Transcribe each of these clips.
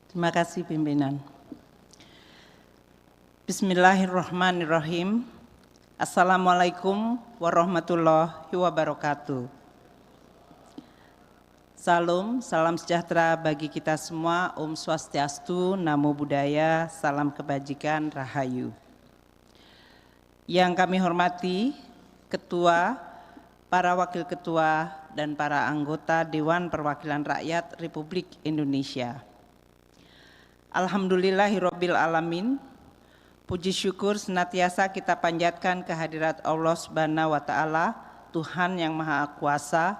Terima kasih pimpinan. Bismillahirrahmanirrahim. Assalamualaikum warahmatullahi wabarakatuh. Salam sejahtera bagi kita semua. Om Swastiastu, Namo Buddhaya, salam kebajikan, Rahayu. Yang kami hormati Ketua, para Wakil Ketua, dan para anggota Dewan Perwakilan Rakyat Republik Indonesia. Alhamdulillahirabbil alamin. Puji syukur senantiasa kita panjatkan kehadirat Allah Subhanahu wa taala, Tuhan yang Maha Kuasa,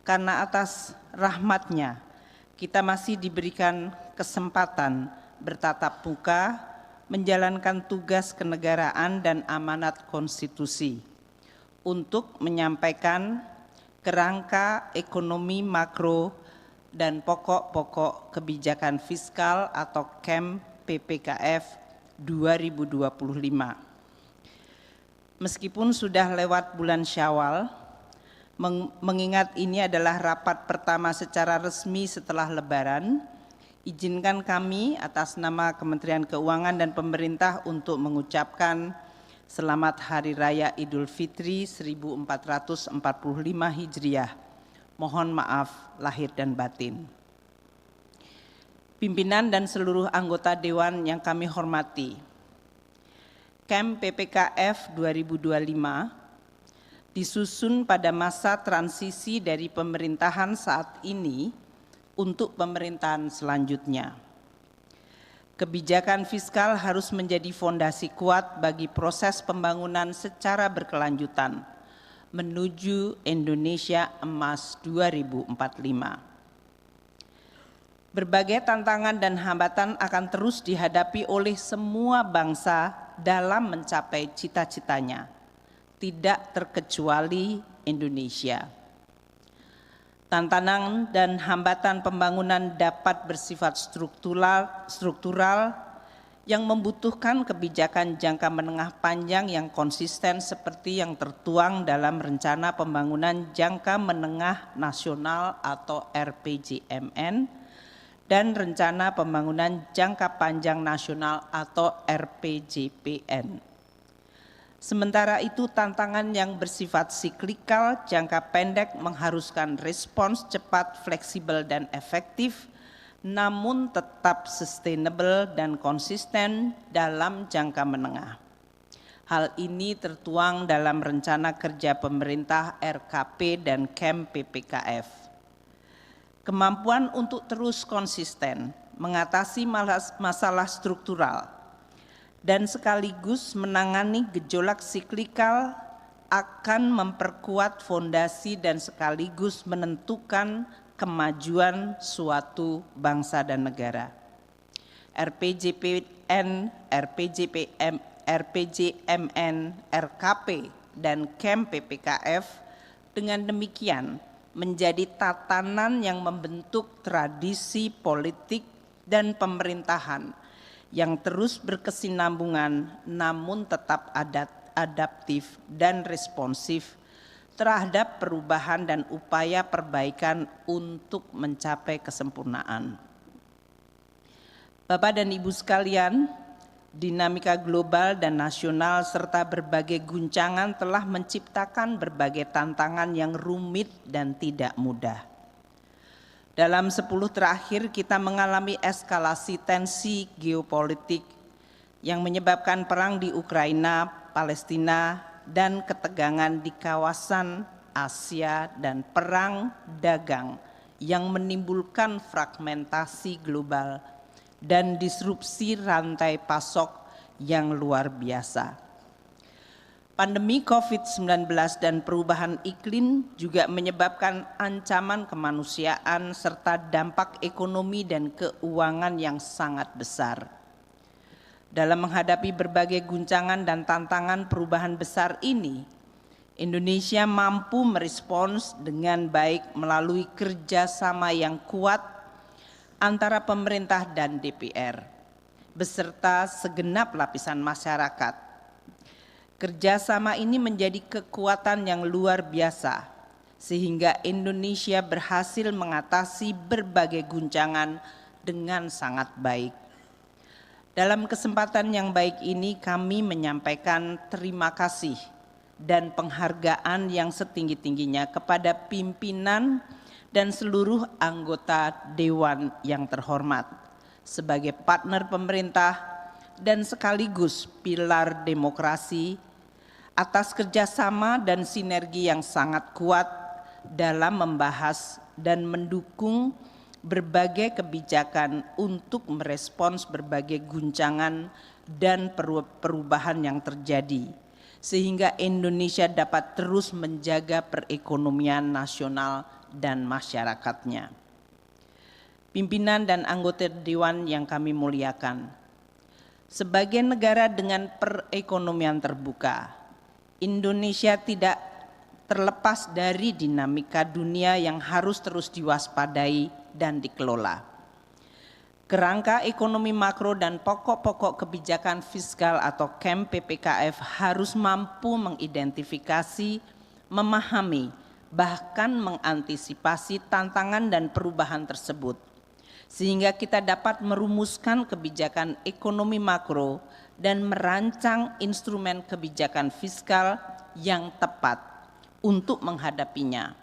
karena atas rahmat-Nya kita masih diberikan kesempatan bertatap muka menjalankan tugas kenegaraan dan amanat konstitusi untuk menyampaikan kerangka ekonomi makro dan pokok-pokok kebijakan fiskal atau KEM PPKF 2025. Meskipun sudah lewat bulan Syawal, mengingat ini adalah rapat pertama secara resmi setelah Lebaran, izinkan kami atas nama Kementerian Keuangan dan pemerintah untuk mengucapkan Selamat Hari Raya Idul Fitri 1445 Hijriah. Mohon maaf lahir dan batin. Pimpinan dan seluruh anggota Dewan yang kami hormati, KEM PPKF 2025 disusun pada masa transisi dari pemerintahan saat ini untuk pemerintahan selanjutnya. Kebijakan fiskal harus menjadi fondasi kuat bagi proses pembangunan secara berkelanjutan menuju Indonesia Emas 2045. Berbagai tantangan dan hambatan akan terus dihadapi oleh semua bangsa dalam mencapai cita-citanya, tidak terkecuali Indonesia. Tantangan dan hambatan pembangunan dapat bersifat struktural yang membutuhkan kebijakan jangka menengah panjang yang konsisten seperti yang tertuang dalam Rencana Pembangunan Jangka Menengah Nasional atau RPJMN dan Rencana Pembangunan Jangka Panjang Nasional atau RPJPN. Sementara itu tantangan yang bersifat siklikal jangka pendek mengharuskan respons cepat, fleksibel dan efektif, namun tetap sustainable dan konsisten dalam jangka menengah. Hal ini tertuang dalam Rencana Kerja Pemerintah RKP dan KEM PPKF. Kemampuan untuk terus konsisten mengatasi masalah struktural dan sekaligus menangani gejolak siklikal akan memperkuat fondasi dan sekaligus menentukan kemajuan suatu bangsa dan negara. RPJPN, RPJMN, RKP, dan KEM PPKF dengan demikian menjadi tatanan yang membentuk tradisi politik dan pemerintahan yang terus berkesinambungan namun tetap adaptif dan responsif terhadap perubahan dan upaya perbaikan untuk mencapai kesempurnaan. Bapak dan Ibu sekalian, dinamika global dan nasional serta berbagai guncangan telah menciptakan berbagai tantangan yang rumit dan tidak mudah. Dalam 10 terakhir kita mengalami eskalasi tensi geopolitik yang menyebabkan perang di Ukraina, Palestina, dan ketegangan di kawasan Asia dan perang dagang yang menimbulkan fragmentasi global dan disrupsi rantai pasok yang luar biasa. Pandemi COVID-19 dan perubahan iklim juga menyebabkan ancaman kemanusiaan serta dampak ekonomi dan keuangan yang sangat besar. Dalam menghadapi berbagai guncangan dan tantangan perubahan besar ini, Indonesia mampu merespons dengan baik melalui kerjasama yang kuat antara pemerintah dan DPR, beserta segenap lapisan masyarakat. Kerjasama ini menjadi kekuatan yang luar biasa, sehingga Indonesia berhasil mengatasi berbagai guncangan dengan sangat baik. Dalam kesempatan yang baik ini kami menyampaikan terima kasih dan penghargaan yang setinggi-tingginya kepada pimpinan dan seluruh anggota Dewan yang terhormat sebagai partner pemerintah dan sekaligus pilar demokrasi atas kerjasama dan sinergi yang sangat kuat dalam membahas dan mendukung berbagai kebijakan untuk merespons berbagai guncangan dan perubahan yang terjadi, sehingga Indonesia dapat terus menjaga perekonomian nasional dan masyarakatnya. Pimpinan dan anggota Dewan yang kami muliakan, sebagai negara dengan perekonomian terbuka, Indonesia tidak terlepas dari dinamika dunia yang harus terus diwaspadai dan dikelola. Kerangka ekonomi makro dan pokok-pokok kebijakan fiskal atau KEM PPKF harus mampu mengidentifikasi, memahami, bahkan mengantisipasi tantangan dan perubahan tersebut, sehingga kita dapat merumuskan kebijakan ekonomi makro dan merancang instrumen kebijakan fiskal yang tepat untuk menghadapinya.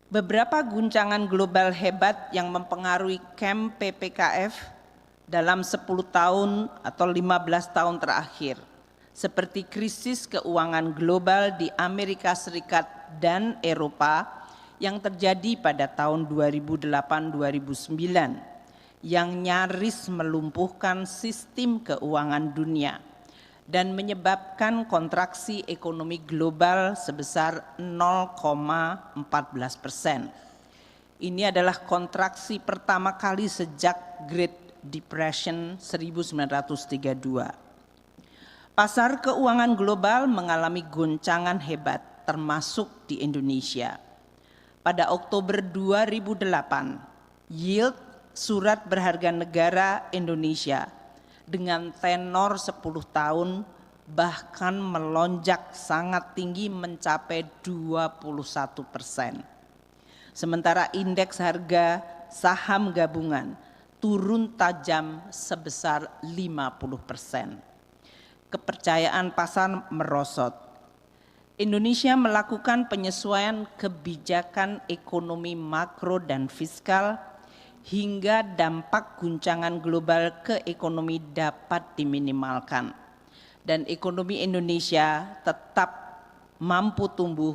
Beberapa guncangan global hebat yang mempengaruhi KEM PPKF dalam 10 tahun atau 15 tahun terakhir, seperti krisis keuangan global di Amerika Serikat dan Eropa yang terjadi pada tahun 2008-2009, yang nyaris melumpuhkan sistem keuangan dunia dan menyebabkan kontraksi ekonomi global sebesar 0,14%. Ini adalah kontraksi pertama kali sejak Great Depression 1932. Pasar keuangan global mengalami goncangan hebat, termasuk di Indonesia. Pada Oktober 2008, yield surat berharga negara Indonesia dengan tenor 10 tahun bahkan melonjak sangat tinggi mencapai 21%. Sementara indeks harga saham gabungan turun tajam sebesar 50%. Kepercayaan pasar merosot. Indonesia melakukan penyesuaian kebijakan ekonomi makro dan fiskal hingga dampak guncangan global ke ekonomi dapat diminimalkan dan ekonomi Indonesia tetap mampu tumbuh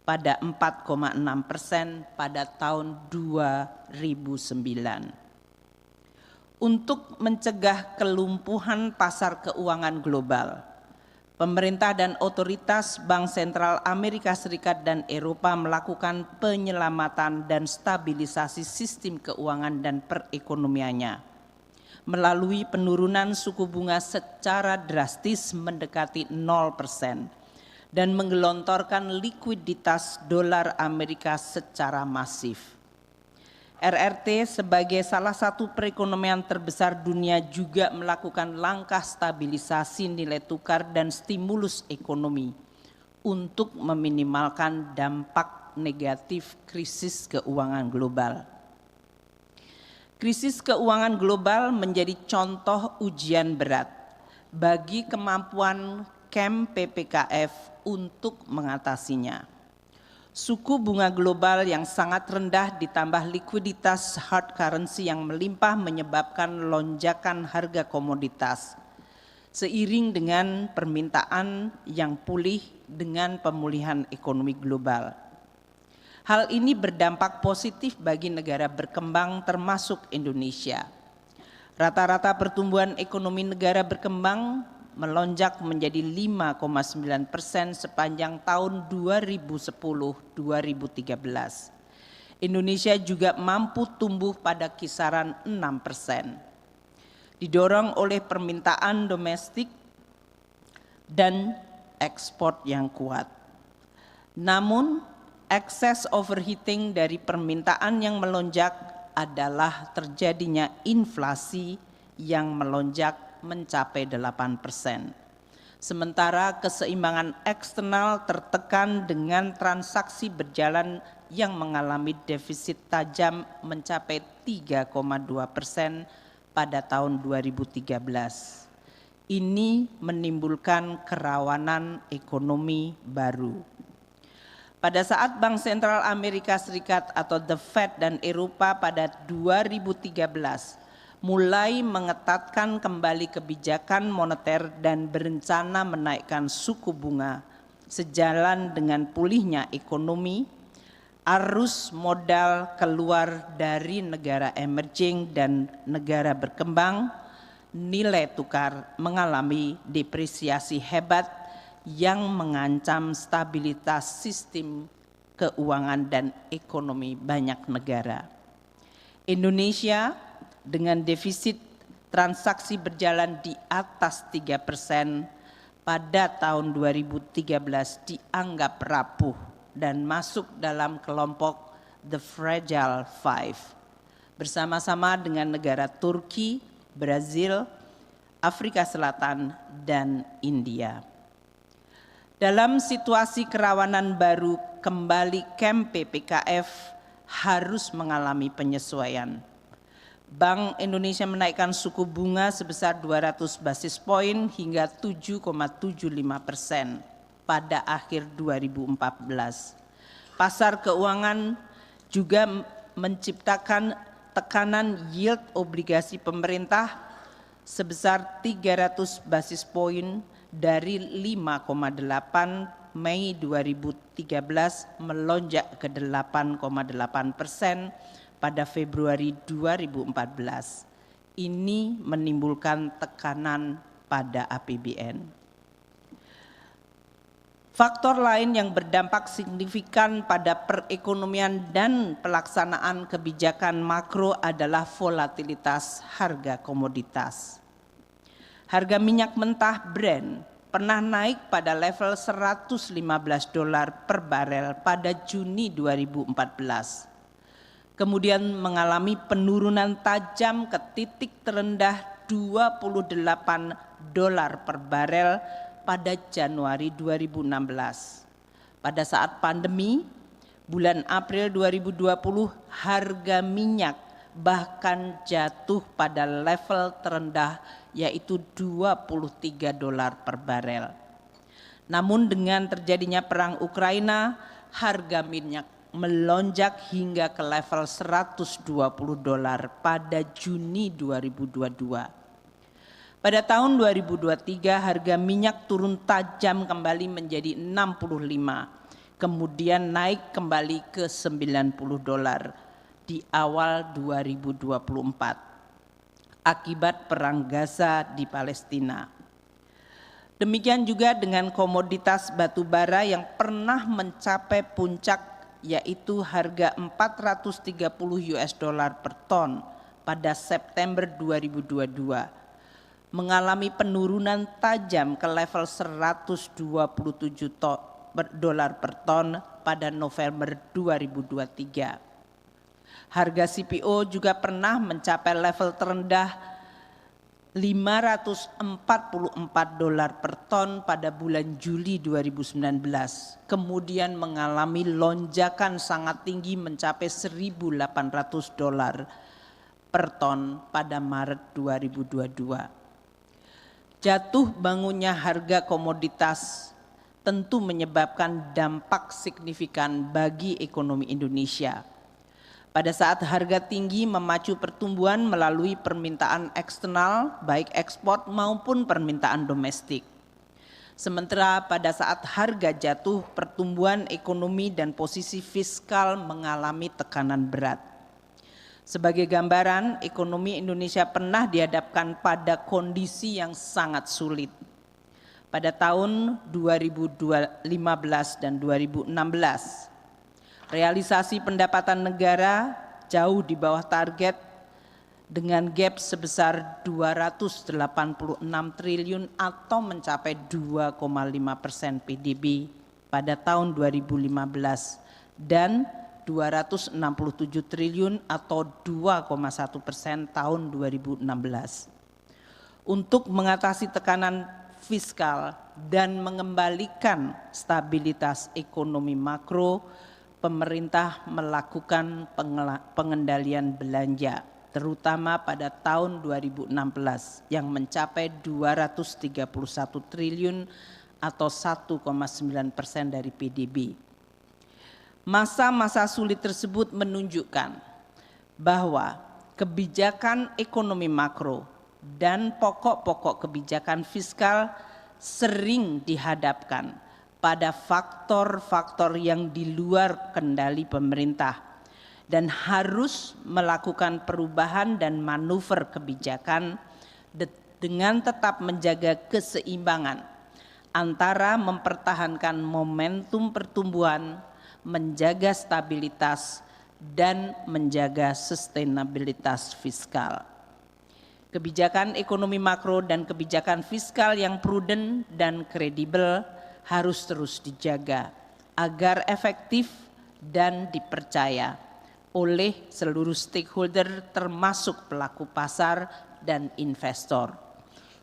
pada 4,6% pada tahun 2009. Untuk mencegah kelumpuhan pasar keuangan global, pemerintah dan otoritas Bank Sentral Amerika Serikat dan Eropa melakukan penyelamatan dan stabilisasi sistem keuangan dan perekonomiannya melalui penurunan suku bunga secara drastis mendekati 0% dan menggelontorkan likuiditas dolar Amerika secara masif. RRT sebagai salah satu perekonomian terbesar dunia juga melakukan langkah stabilisasi nilai tukar dan stimulus ekonomi untuk meminimalkan dampak negatif krisis keuangan global. Krisis keuangan global menjadi contoh ujian berat bagi kemampuan KEM PPKF untuk mengatasinya. Suku bunga global yang sangat rendah ditambah likuiditas hard currency yang melimpah menyebabkan lonjakan harga komoditas seiring dengan permintaan yang pulih dengan pemulihan ekonomi global. Hal ini berdampak positif bagi negara berkembang termasuk Indonesia. Rata-rata pertumbuhan ekonomi negara berkembang melonjak menjadi 5,9% sepanjang tahun 2010-2013. Indonesia juga mampu tumbuh pada kisaran 6%. Didorong oleh permintaan domestik dan ekspor yang kuat. Namun, excess overheating dari permintaan yang melonjak adalah terjadinya inflasi yang melonjak mencapai 8%. Sementara keseimbangan eksternal tertekan dengan transaksi berjalan yang mengalami defisit tajam mencapai 3,2% pada tahun 2013. Ini menimbulkan kerawanan ekonomi baru. Pada saat Bank Sentral Amerika Serikat atau The Fed dan Eropa pada 2013 mulai mengetatkan kembali kebijakan moneter dan berencana menaikkan suku bunga sejalan dengan pulihnya ekonomi, arus modal keluar dari negara emerging dan negara berkembang, nilai tukar mengalami depresiasi hebat yang mengancam stabilitas sistem keuangan dan ekonomi banyak negara. Indonesia dengan defisit transaksi berjalan di atas 3% pada tahun 2013 dianggap rapuh dan masuk dalam kelompok The Fragile Five bersama-sama dengan negara Turki, Brazil, Afrika Selatan, dan India. Dalam situasi kerawanan baru, kembali KEM PPKF harus mengalami penyesuaian. Bank Indonesia menaikkan suku bunga sebesar 200 basis poin hingga 7,75% pada akhir 2014. Pasar keuangan juga menciptakan tekanan yield obligasi pemerintah sebesar 300 basis poin dari 5,8 Mei 2013 melonjak ke 8,8% pada Februari 2014. Ini menimbulkan tekanan pada APBN. Faktor lain yang berdampak signifikan pada perekonomian dan pelaksanaan kebijakan makro adalah volatilitas harga komoditas. Harga minyak mentah Brent pernah naik pada level $115 per barel pada Juni 2014. Kemudian mengalami penurunan tajam ke titik terendah $28 per barel pada Januari 2016. Pada saat pandemi, bulan April 2020, harga minyak bahkan jatuh pada level terendah yaitu $23 per barel. Namun dengan terjadinya perang Ukraina, harga minyak melonjak hingga ke level $120 pada Juni 2022. Pada tahun 2023 harga minyak turun tajam kembali menjadi 65, kemudian naik kembali ke $90 di awal 2024 akibat perang Gaza di Palestina. Demikian juga dengan komoditas batu bara yang pernah mencapai puncak yaitu harga $430 per ton pada September 2022, mengalami penurunan tajam ke level $127 per ton pada November 2023. Harga CPO juga pernah mencapai level terendah $544 per ton pada bulan Juli 2019, kemudian mengalami lonjakan sangat tinggi mencapai $1.800 per ton pada Maret 2022. Jatuh bangunnya harga komoditas tentu menyebabkan dampak signifikan bagi ekonomi Indonesia. Pada saat harga tinggi memacu pertumbuhan melalui permintaan eksternal, baik ekspor maupun permintaan domestik. Sementara pada saat harga jatuh, pertumbuhan ekonomi dan posisi fiskal mengalami tekanan berat. Sebagai gambaran, ekonomi Indonesia pernah dihadapkan pada kondisi yang sangat sulit. Pada tahun 2015 dan 2016, realisasi pendapatan negara jauh di bawah target dengan gap sebesar 286 triliun atau mencapai 2,5% PDB pada tahun 2015 dan 267 triliun atau 2,1% tahun 2016. Untuk mengatasi tekanan fiskal dan mengembalikan stabilitas ekonomi makro, pemerintah melakukan pengendalian belanja, terutama pada tahun 2016 yang mencapai 231 triliun atau 1,9% dari PDB. Masa-masa sulit tersebut menunjukkan bahwa kebijakan ekonomi makro dan pokok-pokok kebijakan fiskal sering dihadapkan pada faktor-faktor yang di luar kendali pemerintah dan harus melakukan perubahan dan manuver kebijakan dengan tetap menjaga keseimbangan antara mempertahankan momentum pertumbuhan, menjaga stabilitas, dan menjaga sustainabilitas fiskal. Kebijakan ekonomi makro dan kebijakan fiskal yang prudent dan kredibel harus terus dijaga agar efektif dan dipercaya oleh seluruh stakeholder termasuk pelaku pasar dan investor.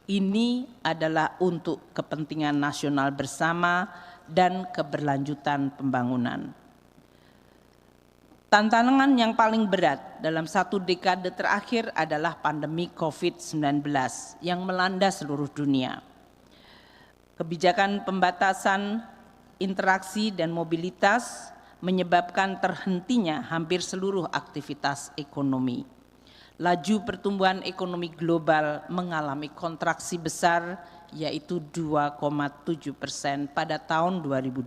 Ini adalah untuk kepentingan nasional bersama dan keberlanjutan pembangunan. Tantangan yang paling berat dalam satu dekade terakhir adalah pandemi COVID-19 yang melanda seluruh dunia. Kebijakan pembatasan interaksi dan mobilitas menyebabkan terhentinya hampir seluruh aktivitas ekonomi. Laju pertumbuhan ekonomi global mengalami kontraksi besar, yaitu 2,7% pada tahun 2020.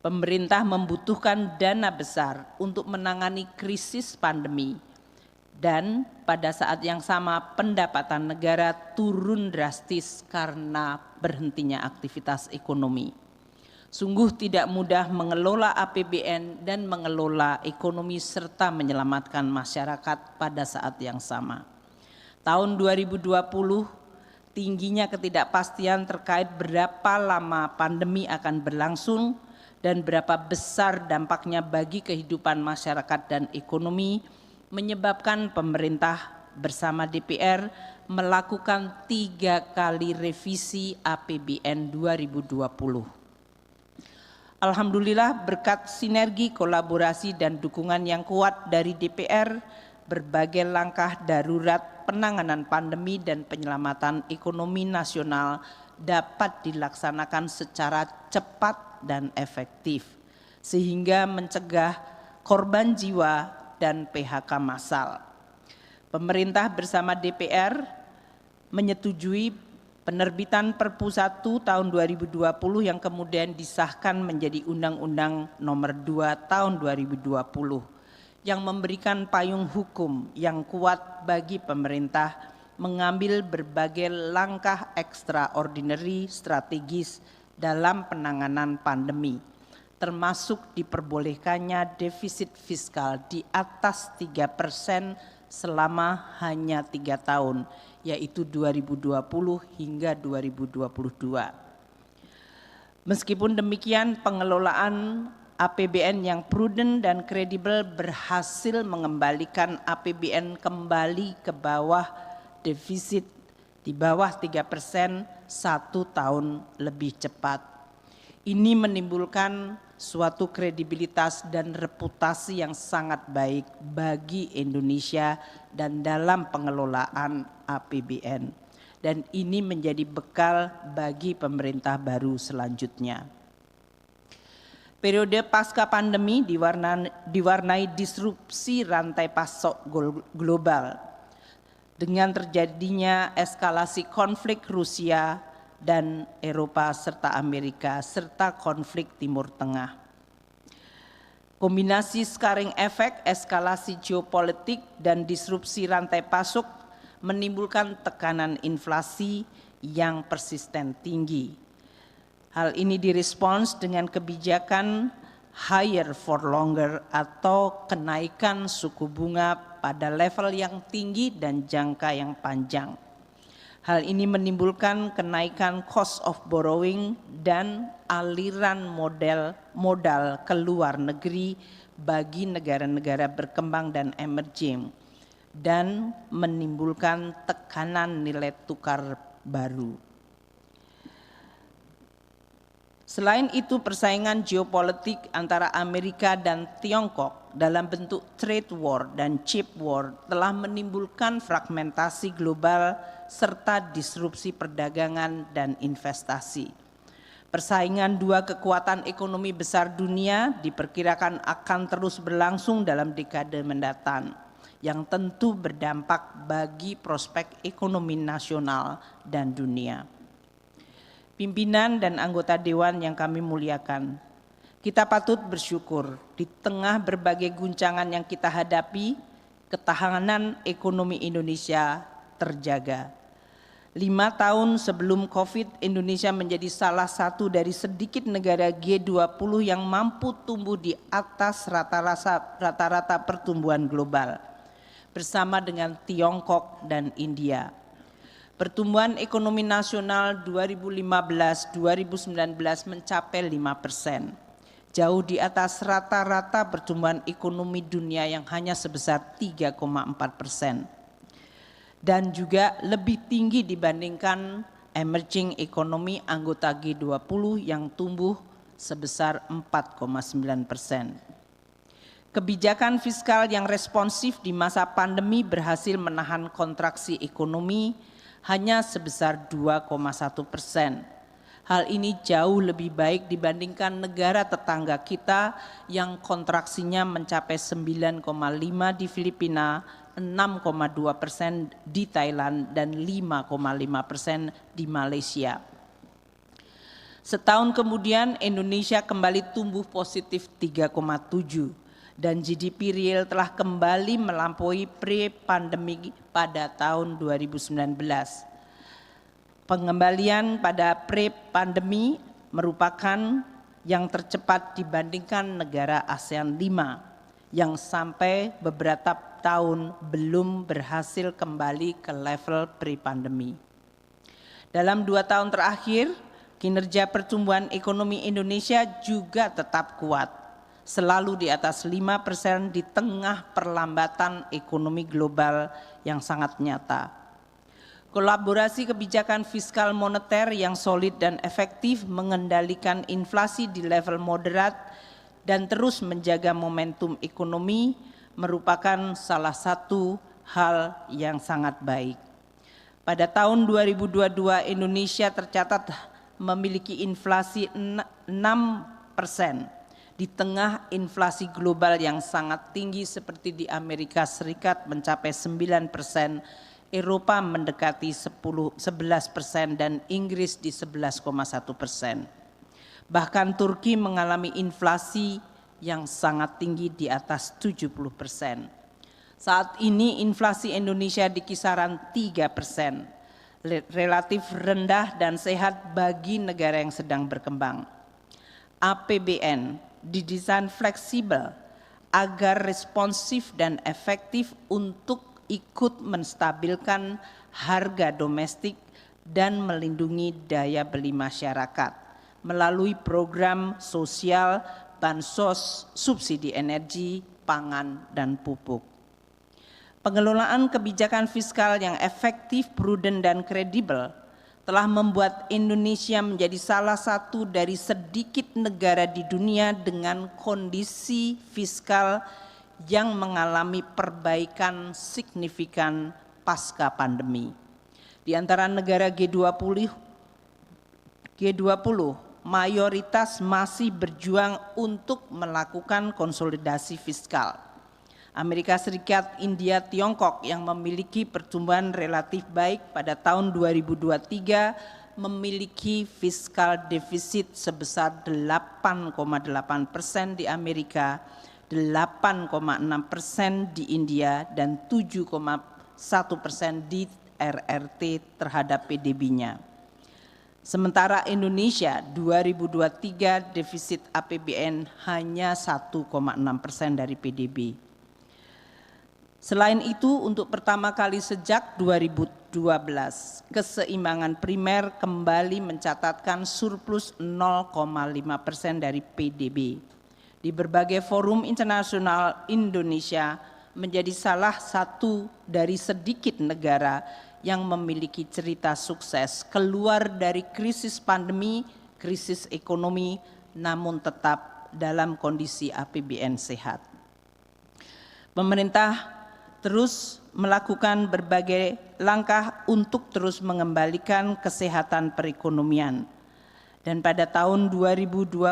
Pemerintah membutuhkan dana besar untuk menangani krisis pandemi, dan pada saat yang sama pendapatan negara turun drastis karena berhentinya aktivitas ekonomi. Sungguh tidak mudah mengelola APBN dan mengelola ekonomi serta menyelamatkan masyarakat pada saat yang sama. Tahun 2020, tingginya ketidakpastian terkait berapa lama pandemi akan berlangsung dan berapa besar dampaknya bagi kehidupan masyarakat dan ekonomi menyebabkan pemerintah bersama DPR melakukan 3 kali revisi APBN 2020. Alhamdulillah berkat sinergi, kolaborasi dan dukungan yang kuat dari DPR, berbagai langkah darurat penanganan pandemi dan penyelamatan ekonomi nasional dapat dilaksanakan secara cepat dan efektif, sehingga mencegah korban jiwa dan PHK massal. Pemerintah bersama DPR menyetujui penerbitan Perpu 1 tahun 2020 yang kemudian disahkan menjadi Undang-Undang Nomor 2 tahun 2020 yang memberikan payung hukum yang kuat bagi pemerintah mengambil berbagai langkah ekstraordinary strategis dalam penanganan pandemi, termasuk diperbolehkannya defisit fiskal di atas 3% selama hanya 3 tahun, yaitu 2020 hingga 2022. Meskipun demikian, pengelolaan APBN yang prudent dan kredibel berhasil mengembalikan APBN kembali ke bawah defisit di bawah 3% 1 tahun lebih cepat. Ini menimbulkan suatu kredibilitas dan reputasi yang sangat baik bagi Indonesia dan dalam pengelolaan APBN. Dan ini menjadi bekal bagi pemerintah baru selanjutnya. Periode pasca pandemi diwarnai disrupsi rantai pasok global dengan terjadinya eskalasi konflik Rusia dan Eropa serta Amerika serta konflik Timur Tengah. Kombinasi scaring efek, eskalasi geopolitik dan disrupsi rantai pasok menimbulkan tekanan inflasi yang persisten tinggi. Hal ini direspons dengan kebijakan higher for longer atau kenaikan suku bunga pada level yang tinggi dan jangka yang panjang. Hal ini menimbulkan kenaikan cost of borrowing dan aliran modal ke luar negeri bagi negara-negara berkembang dan emerging, dan menimbulkan tekanan nilai tukar baru. Selain itu, persaingan geopolitik antara Amerika dan Tiongkok dalam bentuk trade war dan chip war telah menimbulkan fragmentasi global serta disrupsi perdagangan dan investasi. Persaingan dua kekuatan ekonomi besar dunia diperkirakan akan terus berlangsung dalam dekade mendatang, yang tentu berdampak bagi prospek ekonomi nasional dan dunia. Pimpinan dan anggota Dewan yang kami muliakan, kita patut bersyukur di tengah berbagai guncangan yang kita hadapi, ketahanan ekonomi Indonesia terjaga. 5 tahun sebelum COVID, Indonesia menjadi salah satu dari sedikit negara G20 yang mampu tumbuh di atas rata-rata pertumbuhan global, bersama dengan Tiongkok dan India. Pertumbuhan ekonomi nasional 2015-2019 mencapai 5%, jauh di atas rata-rata pertumbuhan ekonomi dunia yang hanya sebesar 3,4%, dan juga lebih tinggi dibandingkan emerging economy anggota G20 yang tumbuh sebesar 4,9%. Kebijakan fiskal yang responsif di masa pandemi berhasil menahan kontraksi ekonomi hanya sebesar 2,1%. Hal ini jauh lebih baik dibandingkan negara tetangga kita yang kontraksinya mencapai 9,5 di Filipina, 6,2% di Thailand, dan 5,5% di Malaysia. Setahun kemudian Indonesia kembali tumbuh positif 3,7 dan GDP real telah kembali melampaui pre-pandemi pada tahun 2019. Pengembalian pada pre-pandemi merupakan yang tercepat dibandingkan negara ASEAN 5 yang sampai beberapa tahun belum berhasil kembali ke level pre-pandemi. Dalam 2 tahun terakhir, kinerja pertumbuhan ekonomi Indonesia juga tetap kuat, selalu di atas 5% di tengah perlambatan ekonomi global yang sangat nyata. Kolaborasi kebijakan fiskal moneter yang solid dan efektif mengendalikan inflasi di level moderat dan terus menjaga momentum ekonomi merupakan salah satu hal yang sangat baik. Pada tahun 2022 Indonesia tercatat memiliki inflasi 6%. Di tengah inflasi global yang sangat tinggi seperti di Amerika Serikat mencapai 9%, Eropa mendekati 11% dan Inggris di 11,1%. Bahkan Turki mengalami inflasi yang sangat tinggi di atas 70%. Saat ini inflasi Indonesia di kisaran 3%, relatif rendah dan sehat bagi negara yang sedang berkembang. APBN didesain fleksibel agar responsif dan efektif untuk ikut menstabilkan harga domestik dan melindungi daya beli masyarakat melalui program sosial, bansos, subsidi energi, pangan, dan pupuk. Pengelolaan kebijakan fiskal yang efektif, prudent, dan kredibel telah membuat Indonesia menjadi salah satu dari sedikit negara di dunia dengan kondisi fiskal yang mengalami perbaikan signifikan pasca pandemi. Di antara negara G20, mayoritas masih berjuang untuk melakukan konsolidasi fiskal. Amerika Serikat, India, Tiongkok yang memiliki pertumbuhan relatif baik pada tahun 2023 memiliki fiskal defisit sebesar 8,8% di Amerika, 8,6% di India, dan 7,1% di RRT terhadap PDB-nya. Sementara Indonesia 2023 defisit APBN hanya 1,6% dari PDB. Selain itu, untuk pertama kali sejak 2012, keseimbangan primer kembali mencatatkan surplus 0,5% dari PDB. Di berbagai forum internasional, Indonesia menjadi salah satu dari sedikit negara yang memiliki cerita sukses keluar dari krisis pandemi krisis ekonomi namun tetap dalam kondisi APBN sehat. Pemerintah terus melakukan berbagai langkah untuk terus mengembalikan kesehatan perekonomian. Dan pada tahun 2020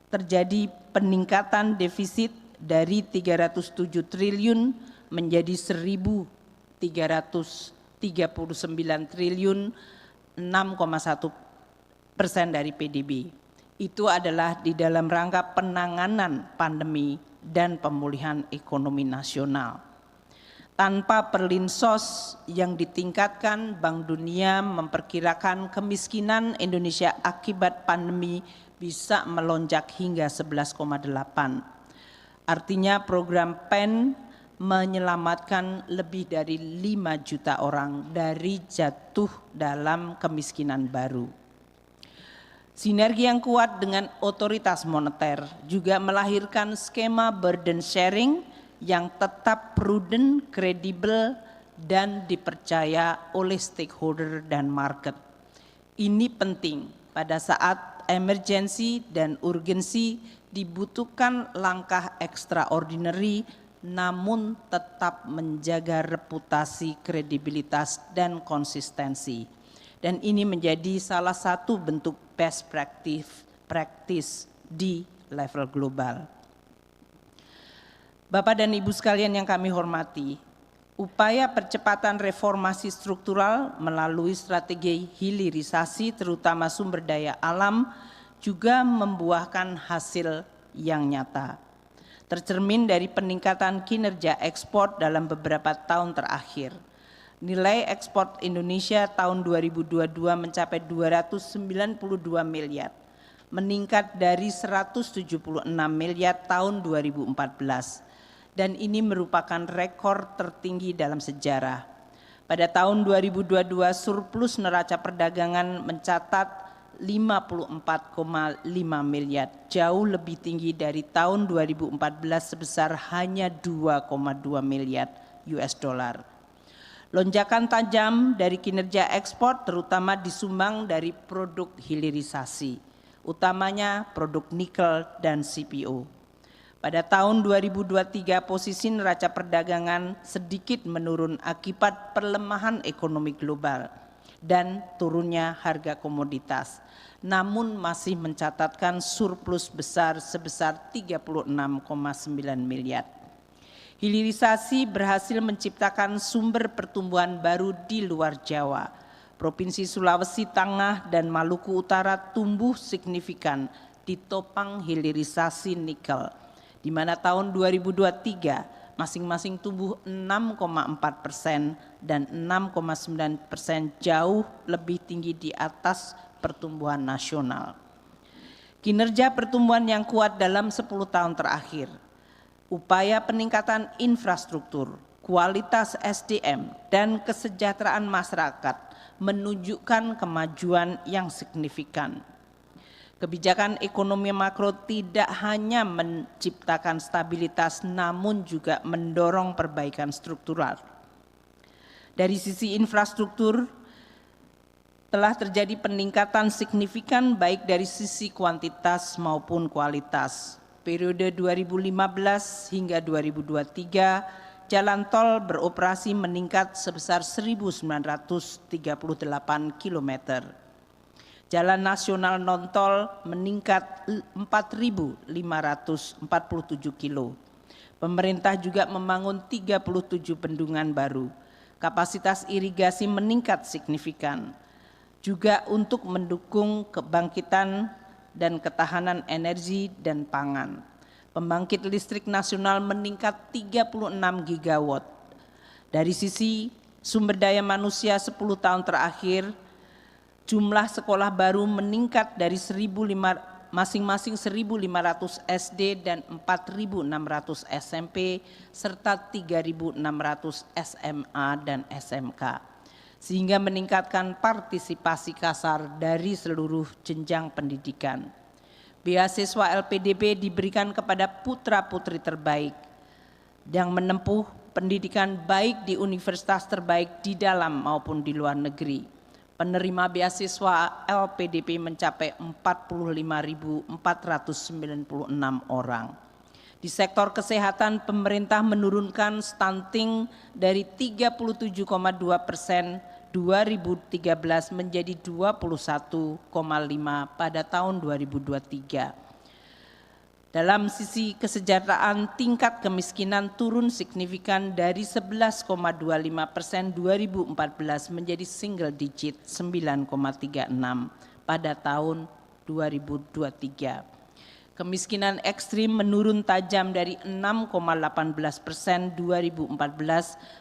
terjadi peningkatan defisit dari 307 triliun menjadi 1.339 triliun, 6,1% dari PDB. Itu adalah di dalam rangka penanganan pandemi dan pemulihan ekonomi nasional. Tanpa perlinsos yang ditingkatkan, Bank Dunia memperkirakan kemiskinan Indonesia akibat pandemi bisa melonjak hingga 11,8. Artinya program PEN menyelamatkan lebih dari 5 juta orang dari jatuh dalam kemiskinan baru. Sinergi yang kuat dengan otoritas moneter juga melahirkan skema burden sharing yang tetap prudent, kredibel, dan dipercaya oleh stakeholder dan market. Ini penting pada saat emergensi dan urgensi dibutuhkan langkah extraordinary namun tetap menjaga reputasi, kredibilitas, dan konsistensi. Dan ini menjadi salah satu bentuk best practice di level global. Bapak dan Ibu sekalian yang kami hormati, upaya percepatan reformasi struktural melalui strategi hilirisasi terutama sumber daya alam juga membuahkan hasil yang nyata. Tercermin dari peningkatan kinerja ekspor dalam beberapa tahun terakhir. Nilai ekspor Indonesia tahun 2022 mencapai 292 miliar, meningkat dari 176 miliar tahun 2014. Dan ini merupakan rekor tertinggi dalam sejarah. Pada tahun 2022 surplus neraca perdagangan mencatat 54,5 miliar, jauh lebih tinggi dari tahun 2014 sebesar hanya 2,2 miliar US dollar. Lonjakan tajam dari kinerja ekspor terutama disumbang dari produk hilirisasi, utamanya produk nikel dan CPO. Pada tahun 2023 posisi neraca perdagangan sedikit menurun akibat pelemahan ekonomi global dan turunnya harga komoditas, namun masih mencatatkan surplus besar sebesar 36,9 miliar. Hilirisasi berhasil menciptakan sumber pertumbuhan baru di luar Jawa. Provinsi Sulawesi Tengah dan Maluku Utara tumbuh signifikan ditopang hilirisasi nikel, di mana tahun 2023 masing-masing tumbuh 6,4% dan 6,9%, jauh lebih tinggi di atas pertumbuhan nasional. Kinerja pertumbuhan yang kuat dalam 10 tahun terakhir. Upaya peningkatan infrastruktur, kualitas SDM, dan kesejahteraan masyarakat menunjukkan kemajuan yang signifikan. Kebijakan ekonomi makro tidak hanya menciptakan stabilitas, namun juga mendorong perbaikan struktural. Dari sisi infrastruktur, telah terjadi peningkatan signifikan baik dari sisi kuantitas maupun kualitas. Periode 2015 hingga 2023, jalan tol beroperasi meningkat sebesar 1.938 km. Jalan nasional non-tol meningkat 4.547 kilo. Pemerintah juga membangun 37 bendungan baru. Kapasitas irigasi meningkat signifikan. Juga untuk mendukung kebangkitan dan ketahanan energi dan pangan. Pembangkit listrik nasional meningkat 36 gigawatt. Dari sisi sumber daya manusia 10 tahun terakhir, jumlah sekolah baru meningkat dari masing-masing 1.500 SD dan 4.600 SMP serta 3.600 SMA dan SMK, sehingga meningkatkan partisipasi kasar dari seluruh jenjang pendidikan. Beasiswa LPDP diberikan kepada putra-putri terbaik yang menempuh pendidikan baik di universitas terbaik di dalam maupun di luar negeri. Penerima beasiswa LPDP mencapai 45.496 orang. Di sektor kesehatan, pemerintah menurunkan stunting dari 37,2% 2013 menjadi 21,5% pada tahun 2023. Dalam sisi kesejahteraan, tingkat kemiskinan turun signifikan dari 11,25% 2014 menjadi single digit 9,36 pada tahun 2023. Kemiskinan ekstrim menurun tajam dari 6,18% 2014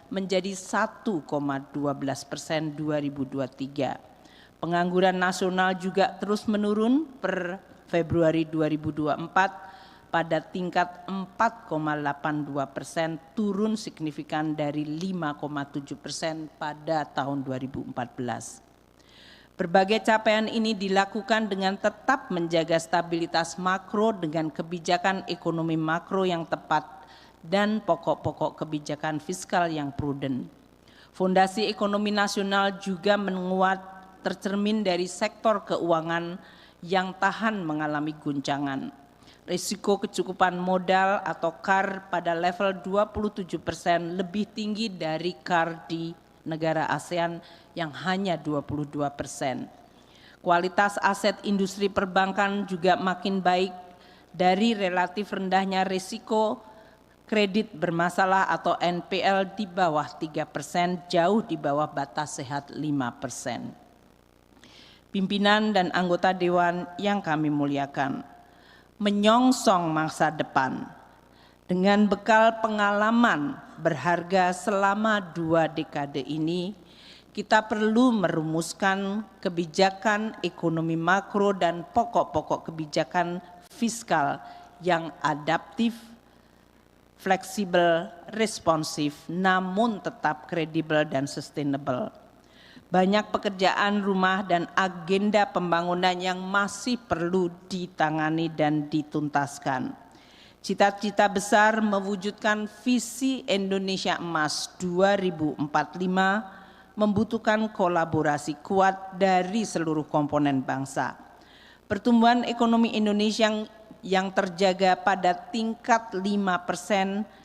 menjadi 1,12% 2023. Pengangguran nasional juga terus menurun per Februari 2024 pada tingkat 4,82%, turun signifikan dari 5,7% pada tahun 2014. Berbagai capaian ini dilakukan dengan tetap menjaga stabilitas makro dengan kebijakan ekonomi makro yang tepat dan pokok-pokok kebijakan fiskal yang prudent. Fondasi ekonomi nasional juga menguat tercermin dari sektor keuangan yang tahan mengalami guncangan. Risiko kecukupan modal atau KAR pada level 27% lebih tinggi dari KAR di negara ASEAN yang hanya 22%. Kualitas aset industri perbankan juga makin baik dari relatif rendahnya risiko kredit bermasalah atau NPL di bawah 3%, jauh di bawah batas sehat 5%. Pimpinan dan anggota Dewan yang kami muliakan, menyongsong masa depan dengan bekal pengalaman berharga selama 2 dekade ini, kita perlu merumuskan kebijakan ekonomi makro dan pokok-pokok kebijakan fiskal yang adaptif, fleksibel, responsif, namun tetap kredibel dan sustainable. Banyak pekerjaan rumah dan agenda pembangunan yang masih perlu ditangani dan dituntaskan. Cita-cita besar mewujudkan visi Indonesia Emas 2045 membutuhkan kolaborasi kuat dari seluruh komponen bangsa. Pertumbuhan ekonomi Indonesia yang terjaga pada tingkat 5%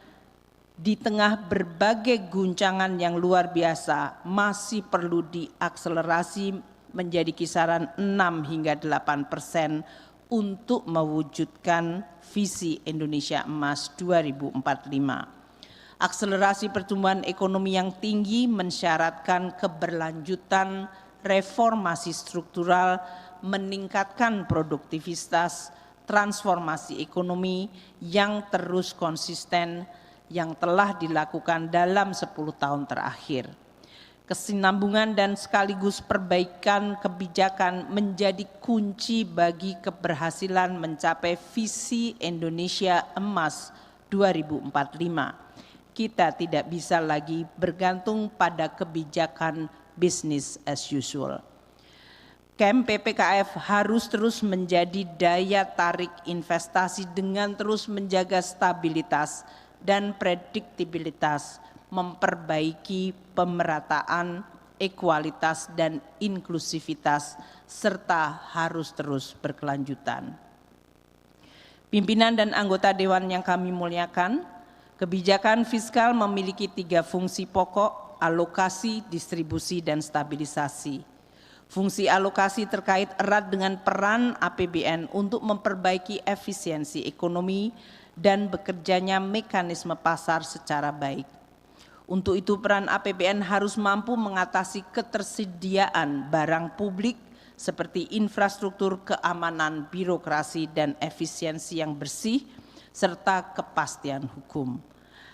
di tengah berbagai guncangan yang luar biasa masih perlu diakselerasi menjadi kisaran 6 hingga 8% untuk mewujudkan visi Indonesia Emas 2045. Akselerasi pertumbuhan ekonomi yang tinggi mensyaratkan keberlanjutan reformasi struktural, meningkatkan produktivitas, transformasi ekonomi yang terus konsisten yang telah dilakukan dalam 10 tahun terakhir. Kesinambungan dan sekaligus perbaikan kebijakan menjadi kunci bagi keberhasilan mencapai visi Indonesia Emas 2045. Kita tidak bisa lagi bergantung pada kebijakan business as usual. Camp PPKF harus terus menjadi daya tarik investasi dengan terus menjaga stabilitas dan prediktibilitas, memperbaiki pemerataan, ekualitas dan inklusivitas, serta harus terus berkelanjutan. Pimpinan dan anggota Dewan yang kami muliakan, kebijakan fiskal memiliki 3 fungsi pokok: alokasi, distribusi, dan stabilisasi. Fungsi alokasi terkait erat dengan peran APBN untuk memperbaiki efisiensi ekonomi dan bekerjanya mekanisme pasar secara baik. Untuk itu peran APBN harus mampu mengatasi ketersediaan barang publik seperti infrastruktur, keamanan, birokrasi, dan efisiensi yang bersih, serta kepastian hukum.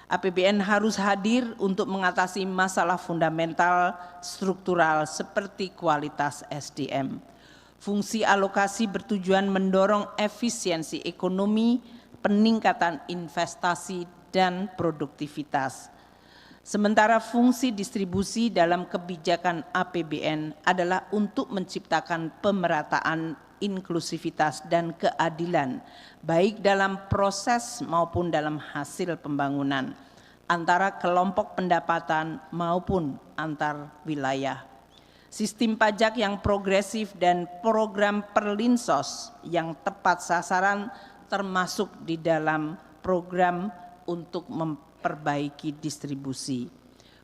APBN harus hadir untuk mengatasi masalah fundamental struktural seperti kualitas SDM. Fungsi alokasi bertujuan mendorong efisiensi ekonomi, peningkatan investasi dan produktivitas. Sementara fungsi distribusi dalam kebijakan APBN adalah untuk menciptakan pemerataan, inklusivitas dan keadilan, baik dalam proses maupun dalam hasil pembangunan, antara kelompok pendapatan maupun antar wilayah. sistem pajak yang progresif dan program perlinsos yang tepat sasaran termasuk di dalam program untuk memperbaiki distribusi.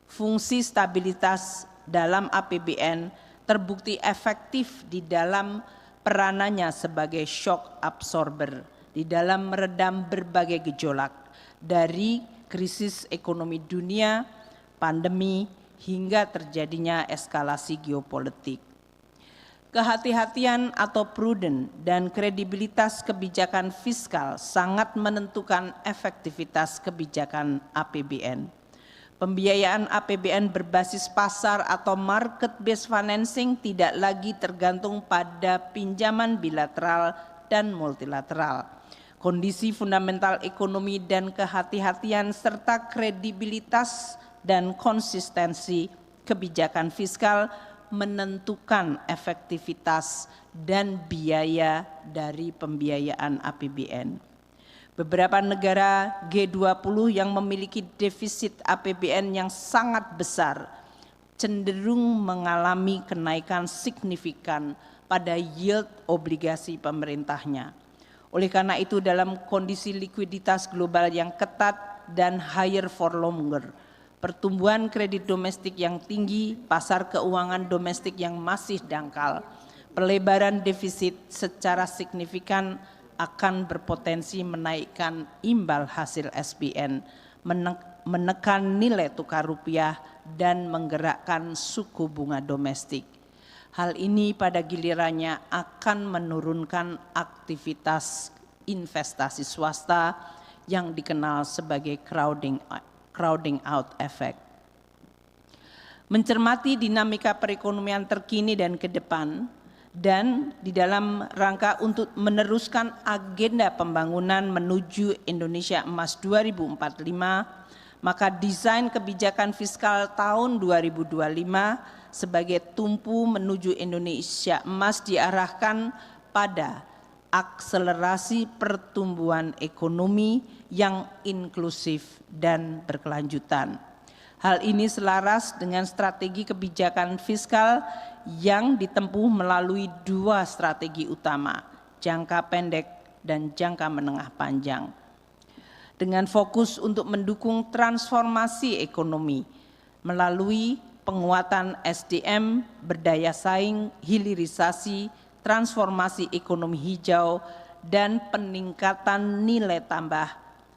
Fungsi stabilitas dalam APBN terbukti efektif di dalam peranannya sebagai shock absorber di dalam meredam berbagai gejolak dari krisis ekonomi dunia, pandemi, hingga terjadinya eskalasi geopolitik. Kehati-hatian atau prudent dan kredibilitas kebijakan fiskal sangat menentukan efektivitas kebijakan APBN. Pembiayaan APBN berbasis pasar atau market-based financing tidak lagi tergantung pada pinjaman bilateral dan multilateral. Kondisi fundamental ekonomi dan kehati-hatian serta kredibilitas dan konsistensi kebijakan fiskal menentukan efektivitas dan biaya dari pembiayaan APBN. Beberapa negara G20 yang memiliki defisit APBN yang sangat besar cenderung mengalami kenaikan signifikan pada yield obligasi pemerintahnya. Oleh karena itu, dalam kondisi likuiditas global yang ketat dan higher for longer, pertumbuhan kredit domestik yang tinggi, pasar keuangan domestik yang masih dangkal, pelebaran defisit secara signifikan akan berpotensi menaikkan imbal hasil SBN, menekan nilai tukar rupiah, dan menggerakkan suku bunga domestik. Hal ini pada gilirannya akan menurunkan aktivitas investasi swasta yang dikenal sebagai crowding out effect. Mencermati dinamika perekonomian terkini dan ke depan, dan di dalam rangka untuk meneruskan agenda pembangunan menuju Indonesia Emas 2045, maka desain kebijakan fiskal tahun 2025 sebagai tumpu menuju Indonesia Emas diarahkan pada akselerasi pertumbuhan ekonomi yang inklusif dan berkelanjutan. Hal ini selaras dengan strategi kebijakan fiskal yang ditempuh melalui dua strategi utama, jangka pendek dan jangka menengah panjang. Dengan fokus untuk mendukung transformasi ekonomi melalui penguatan SDM, berdaya saing, hilirisasi, transformasi ekonomi hijau, dan peningkatan nilai tambah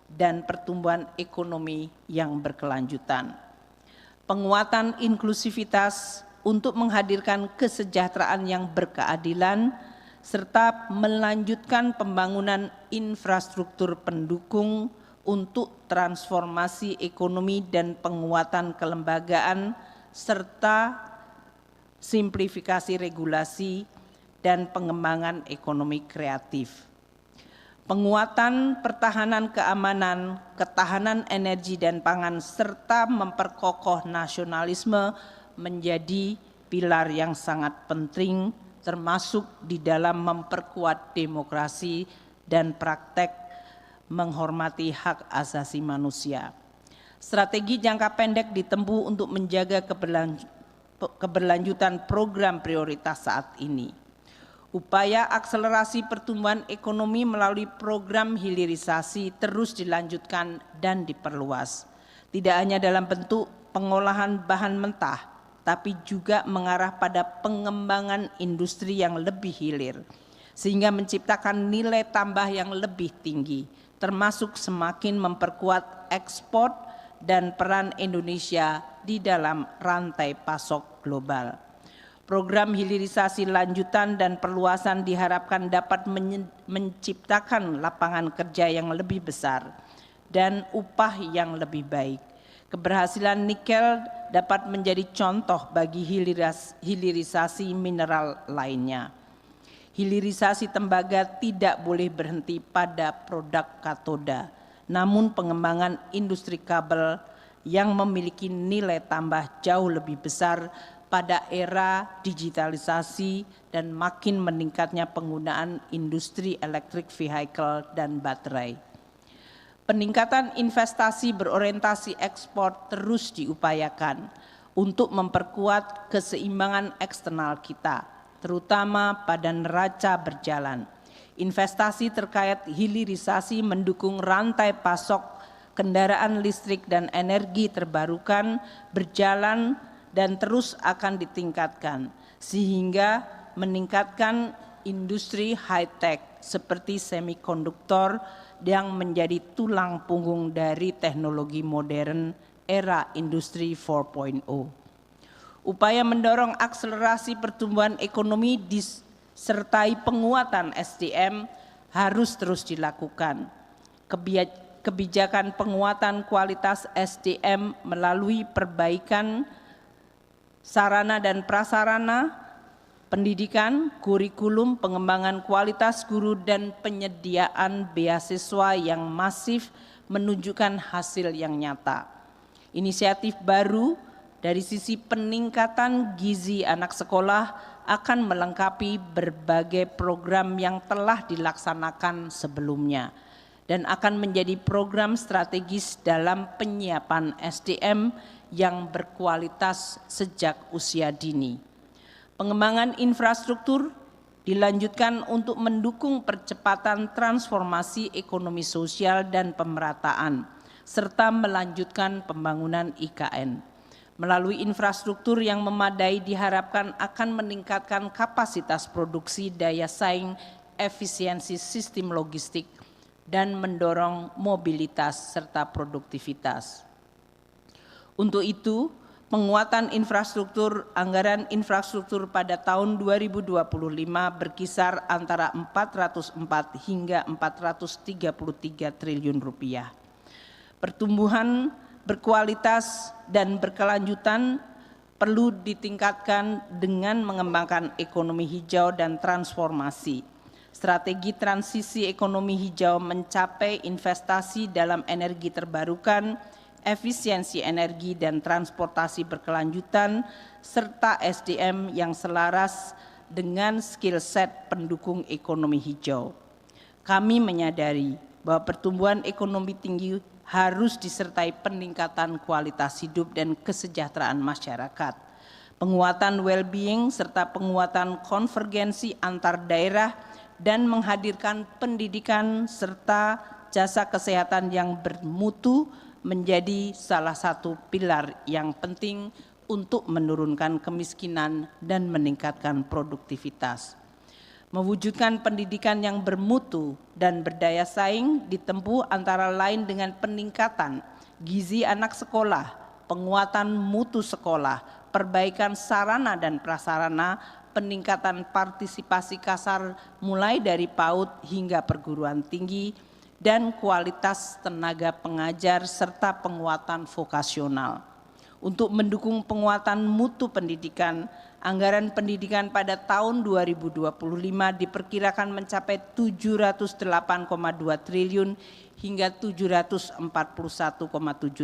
dan pertumbuhan ekonomi yang berkelanjutan. Penguatan inklusivitas untuk menghadirkan kesejahteraan yang berkeadilan, serta melanjutkan pembangunan infrastruktur pendukung untuk transformasi ekonomi dan penguatan kelembagaan, serta simplifikasi regulasi dan pengembangan ekonomi kreatif. Penguatan pertahanan keamanan, ketahanan energi dan pangan, serta memperkokoh nasionalisme menjadi pilar yang sangat penting, termasuk di dalam memperkuat demokrasi dan praktek menghormati hak asasi manusia. Strategi jangka pendek ditempuh untuk menjaga keberlanjutan program prioritas saat ini. Upaya akselerasi pertumbuhan ekonomi melalui program hilirisasi terus dilanjutkan dan diperluas. Tidak hanya dalam bentuk pengolahan bahan mentah, tapi juga mengarah pada pengembangan industri yang lebih hilir, sehingga menciptakan nilai tambah yang lebih tinggi, termasuk semakin memperkuat ekspor dan peran Indonesia di dalam rantai pasok global. Program hilirisasi lanjutan dan perluasan diharapkan dapat menciptakan lapangan kerja yang lebih besar dan upah yang lebih baik. Keberhasilan nikel dapat menjadi contoh bagi hilirisasi mineral lainnya. Hilirisasi tembaga tidak boleh berhenti pada produk katoda, namun pengembangan industri kabel yang memiliki nilai tambah jauh lebih besar pada era digitalisasi dan makin meningkatnya penggunaan industri electric vehicle dan baterai. Peningkatan investasi berorientasi ekspor terus diupayakan untuk memperkuat keseimbangan eksternal kita, terutama pada neraca berjalan. Investasi terkait hilirisasi mendukung rantai pasok kendaraan listrik dan energi terbarukan berjalan dan terus akan ditingkatkan, sehingga meningkatkan industri high-tech seperti semikonduktor yang menjadi tulang punggung dari teknologi modern era industri 4.0. Upaya mendorong akselerasi pertumbuhan ekonomi disertai penguatan SDM harus terus dilakukan. Kebijakan penguatan kualitas SDM melalui perbaikan sarana dan prasarana, pendidikan, kurikulum, pengembangan kualitas guru, dan penyediaan beasiswa yang masif menunjukkan hasil yang nyata. Inisiatif baru dari sisi peningkatan gizi anak sekolah akan melengkapi berbagai program yang telah dilaksanakan sebelumnya dan akan menjadi program strategis dalam penyiapan SDM yang berkualitas sejak usia dini. Pengembangan infrastruktur dilanjutkan untuk mendukung percepatan transformasi ekonomi sosial dan pemerataan, serta melanjutkan pembangunan IKN. Melalui infrastruktur yang memadai diharapkan akan meningkatkan kapasitas produksi, daya saing, efisiensi sistem logistik, dan mendorong mobilitas serta produktivitas. Untuk itu, penguatan infrastruktur, anggaran infrastruktur pada tahun 2025 berkisar antara 404 hingga 433 triliun rupiah. Pertumbuhan berkualitas dan berkelanjutan perlu ditingkatkan dengan mengembangkan ekonomi hijau dan transformasi. Strategi transisi ekonomi hijau mencapai investasi dalam energi terbarukan, efisiensi energi dan transportasi berkelanjutan, serta SDM yang selaras dengan skill set pendukung ekonomi hijau. Kami menyadari bahwa pertumbuhan ekonomi tinggi harus disertai peningkatan kualitas hidup dan kesejahteraan masyarakat, penguatan well-being serta penguatan konvergensi antar daerah dan menghadirkan pendidikan serta jasa kesehatan yang bermutu menjadi salah satu pilar yang penting untuk menurunkan kemiskinan dan meningkatkan produktivitas. Mewujudkan pendidikan yang bermutu dan berdaya saing ditempuh antara lain dengan peningkatan gizi anak sekolah, penguatan mutu sekolah, perbaikan sarana dan prasarana, peningkatan partisipasi kasar mulai dari PAUD hingga perguruan tinggi, dan kualitas tenaga pengajar serta penguatan vokasional. Untuk mendukung penguatan mutu pendidikan, anggaran pendidikan pada tahun 2025 diperkirakan mencapai 708,2 triliun hingga 741,7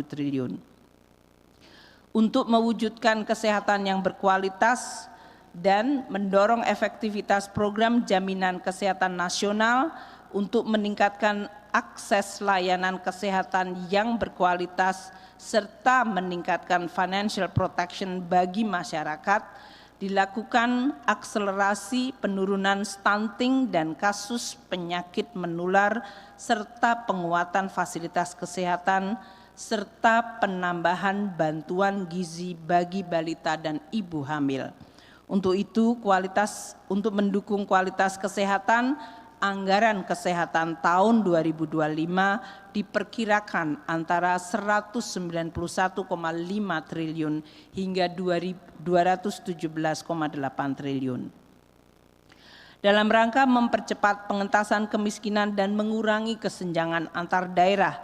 triliun. Untuk mewujudkan kesehatan yang berkualitas dan mendorong efektivitas program jaminan kesehatan nasional untuk meningkatkan akses layanan kesehatan yang berkualitas serta meningkatkan financial protection bagi masyarakat, dilakukan akselerasi penurunan stunting dan kasus penyakit menular serta penguatan fasilitas kesehatan serta penambahan bantuan gizi bagi balita dan ibu hamil. Untuk itu, untuk mendukung kualitas kesehatan, anggaran kesehatan tahun 2025 diperkirakan antara 191,5 triliun hingga 217,8 triliun. Dalam rangka mempercepat pengentasan kemiskinan dan mengurangi kesenjangan antar daerah,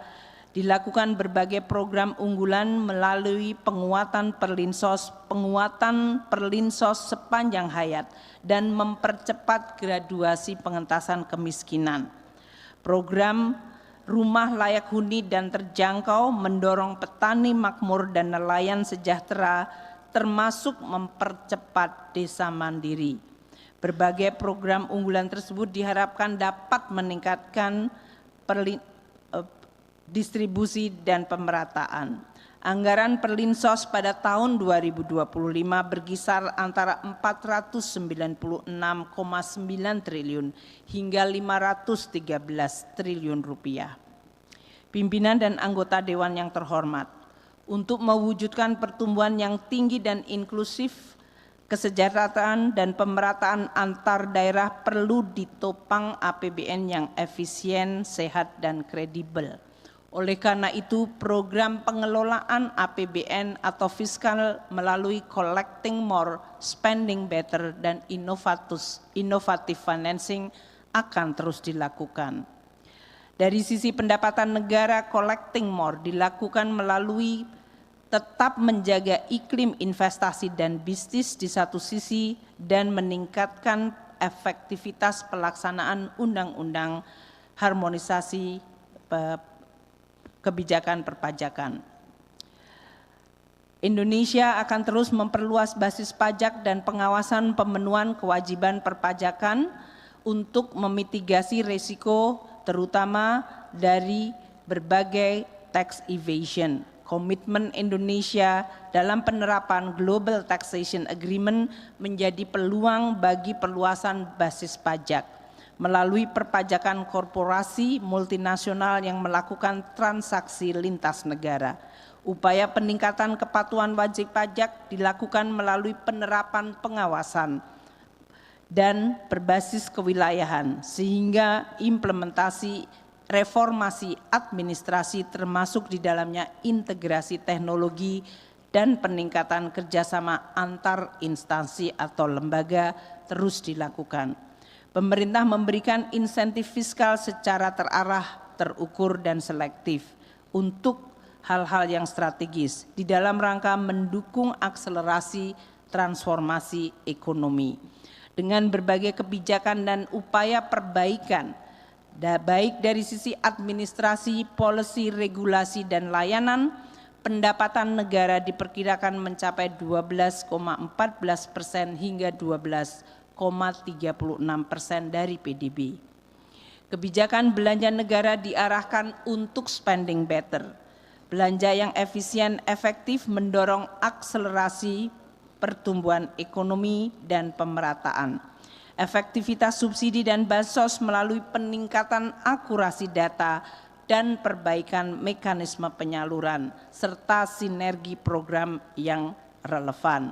dilakukan berbagai program unggulan melalui penguatan perlinsos sepanjang hayat dan mempercepat graduasi pengentasan kemiskinan. Program rumah layak huni dan terjangkau mendorong petani makmur dan nelayan sejahtera, termasuk mempercepat desa mandiri. Berbagai program unggulan tersebut diharapkan dapat meningkatkan distribusi dan pemerataan. Anggaran Perlinsos pada tahun 2025 berkisar antara 496,9 triliun hingga 513 triliun rupiah. Pimpinan dan anggota Dewan yang terhormat, untuk mewujudkan pertumbuhan yang tinggi dan inklusif, kesejahteraan dan pemerataan antar daerah perlu ditopang APBN yang efisien, sehat, dan kredibel. Oleh karena itu, program pengelolaan APBN atau fiskal melalui collecting more, spending better, dan innovative financing akan terus dilakukan. Dari sisi pendapatan negara, collecting more dilakukan melalui tetap menjaga iklim investasi dan bisnis di satu sisi dan meningkatkan efektivitas pelaksanaan undang-undang harmonisasi kebijakan perpajakan. Indonesia akan terus memperluas basis pajak dan pengawasan pemenuhan kewajiban perpajakan untuk memitigasi risiko terutama dari berbagai tax evasion. Komitmen Indonesia dalam penerapan Global Taxation Agreement menjadi peluang bagi perluasan basis pajak melalui perpajakan korporasi multinasional yang melakukan transaksi lintas negara. Upaya peningkatan kepatuhan wajib pajak dilakukan melalui penerapan pengawasan dan berbasis kewilayahan, sehingga implementasi reformasi administrasi termasuk di dalamnya integrasi teknologi dan peningkatan kerjasama antar instansi atau lembaga terus dilakukan. Pemerintah memberikan insentif fiskal secara terarah, terukur, dan selektif untuk hal-hal yang strategis di dalam rangka mendukung akselerasi transformasi ekonomi. Dengan berbagai kebijakan dan upaya perbaikan, baik dari sisi administrasi, policy, regulasi, dan layanan, pendapatan negara diperkirakan mencapai 12,14% hingga 12,36% dari PDB. Kebijakan belanja negara diarahkan untuk spending better. Belanja yang efisien efektif mendorong akselerasi pertumbuhan ekonomi dan pemerataan. Efektivitas subsidi dan bansos melalui peningkatan akurasi data dan perbaikan mekanisme penyaluran serta sinergi program yang relevan.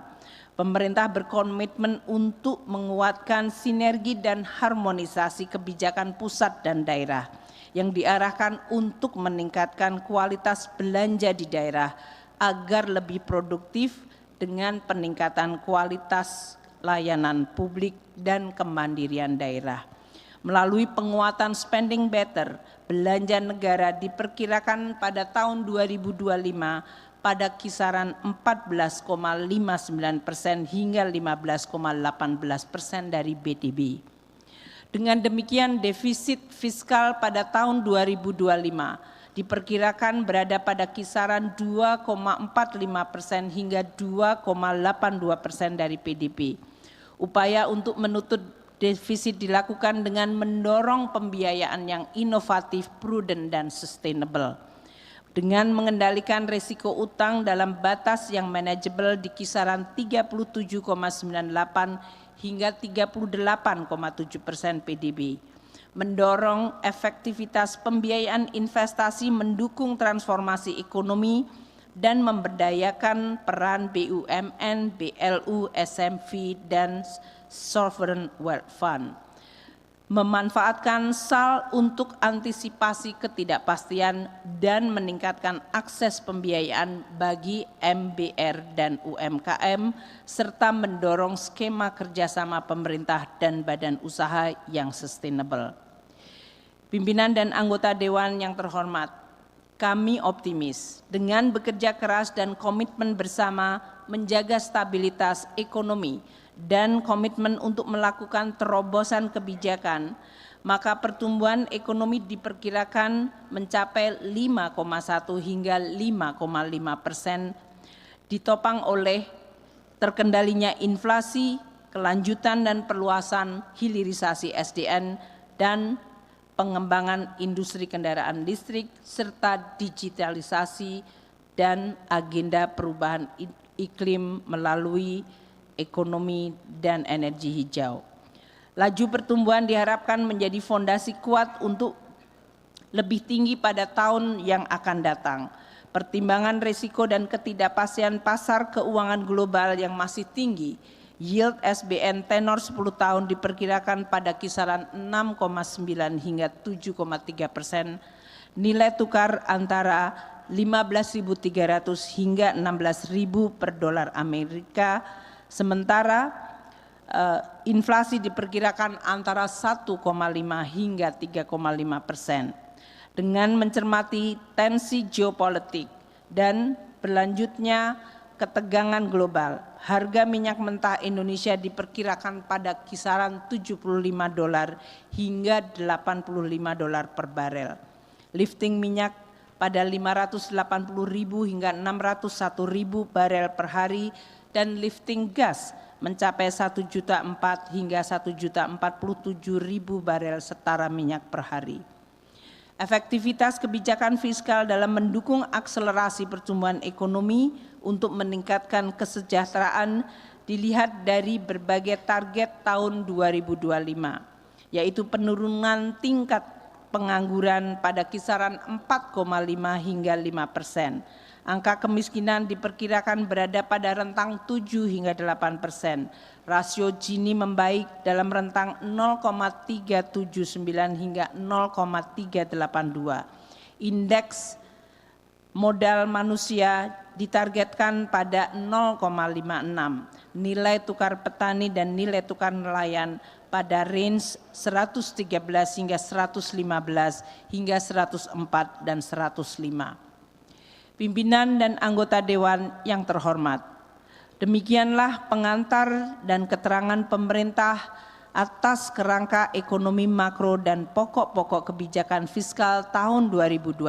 Pemerintah berkomitmen untuk menguatkan sinergi dan harmonisasi kebijakan pusat dan daerah yang diarahkan untuk meningkatkan kualitas belanja di daerah agar lebih produktif dengan peningkatan kualitas layanan publik dan kemandirian daerah. Melalui penguatan spending better, belanja negara diperkirakan pada tahun 2025 pada kisaran 14,59% hingga 15,18% dari PDB. Dengan demikian, defisit fiskal pada tahun 2025 diperkirakan berada pada kisaran 2,45% hingga 2,82% dari PDB. Upaya untuk menutup defisit dilakukan dengan mendorong pembiayaan yang inovatif, prudent, dan sustainable. Dengan mengendalikan risiko utang dalam batas yang manajeble di kisaran 37,98 hingga 38,7% PDB. Mendorong efektivitas pembiayaan investasi mendukung transformasi ekonomi dan memberdayakan peran BUMN, BLU, SMV, dan Sovereign Wealth Fund. Memanfaatkan SAL untuk antisipasi ketidakpastian dan meningkatkan akses pembiayaan bagi MBR dan UMKM, serta mendorong skema kerjasama pemerintah dan badan usaha yang sustainable. Pimpinan dan anggota Dewan yang terhormat, kami optimis dengan bekerja keras dan komitmen bersama menjaga stabilitas ekonomi dan komitmen untuk melakukan terobosan kebijakan, maka pertumbuhan ekonomi diperkirakan mencapai 5,1 hingga 5,5%, ditopang oleh terkendalinya inflasi, kelanjutan dan perluasan hilirisasi SDN, dan pengembangan industri kendaraan listrik serta digitalisasi dan agenda perubahan iklim melalui ekonomi dan energi hijau. Laju pertumbuhan diharapkan menjadi fondasi kuat untuk lebih tinggi pada tahun yang akan datang. Pertimbangan risiko dan ketidakpastian pasar keuangan global yang masih tinggi, yield SBN tenor 10 tahun diperkirakan pada kisaran 6,9 hingga 7,3%, nilai tukar antara 15.300 hingga 16.000 per dolar Amerika, sementara inflasi diperkirakan antara 1,5 hingga 3,5%. Dengan mencermati tensi geopolitik dan berlanjutnya ketegangan global, harga minyak mentah Indonesia diperkirakan pada kisaran $75 hingga $85 per barel. Lifting minyak pada 580.000 hingga 601.000 barel per hari dan lifting gas mencapai 1.4 hingga 1.047.000 barel setara minyak per hari. Efektivitas kebijakan fiskal dalam mendukung akselerasi pertumbuhan ekonomi untuk meningkatkan kesejahteraan dilihat dari berbagai target tahun 2025, yaitu penurunan tingkat pengangguran pada kisaran 4,5 hingga 5%. Angka kemiskinan diperkirakan berada pada rentang 7 hingga 8%. Rasio Gini membaik dalam rentang 0,379 hingga 0,382. Indeks modal manusia ditargetkan pada 0,56. Nilai tukar petani dan nilai tukar nelayan pada range 113 hingga 115 hingga 104 dan 105. Pimpinan dan anggota Dewan yang terhormat, demikianlah pengantar dan keterangan pemerintah atas kerangka ekonomi makro dan pokok-pokok kebijakan fiskal tahun 2025.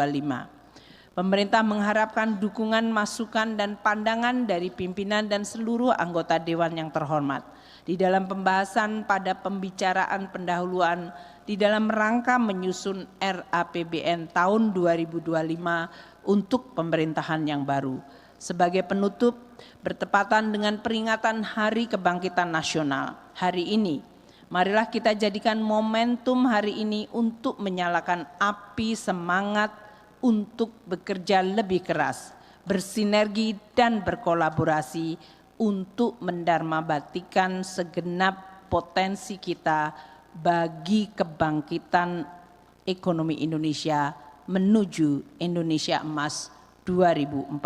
Pemerintah mengharapkan dukungan, masukan, dan pandangan dari pimpinan dan seluruh anggota Dewan yang terhormat di dalam pembahasan pada pembicaraan pendahuluan di dalam rangka menyusun RAPBN tahun 2025 untuk pemerintahan yang baru. Sebagai penutup, bertepatan dengan peringatan Hari Kebangkitan Nasional hari ini, marilah kita jadikan momentum hari ini untuk menyalakan api semangat untuk bekerja lebih keras, bersinergi dan berkolaborasi untuk mendarmabatikan segenap potensi kita bagi kebangkitan ekonomi Indonesia menuju Indonesia Emas 2045.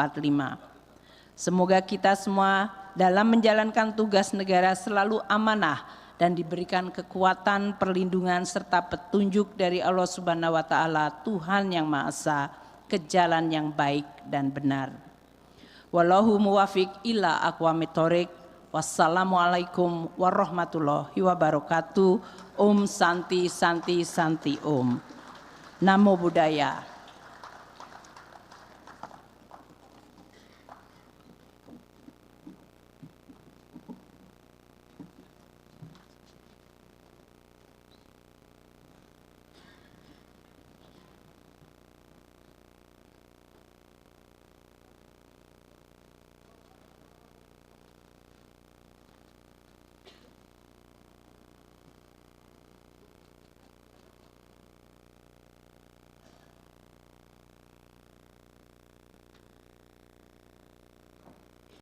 Semoga kita semua dalam menjalankan tugas negara selalu amanah dan diberikan kekuatan, perlindungan serta petunjuk dari Allah Subhanahu wa taala, Tuhan yang Maha Esa, ke jalan yang baik dan benar. Wallahu muwafiq ila aqwamit thoriq. Wassalamualaikum warahmatullahi wabarakatuh. Om Santi Santi Santi Om. Namo Buddhaya.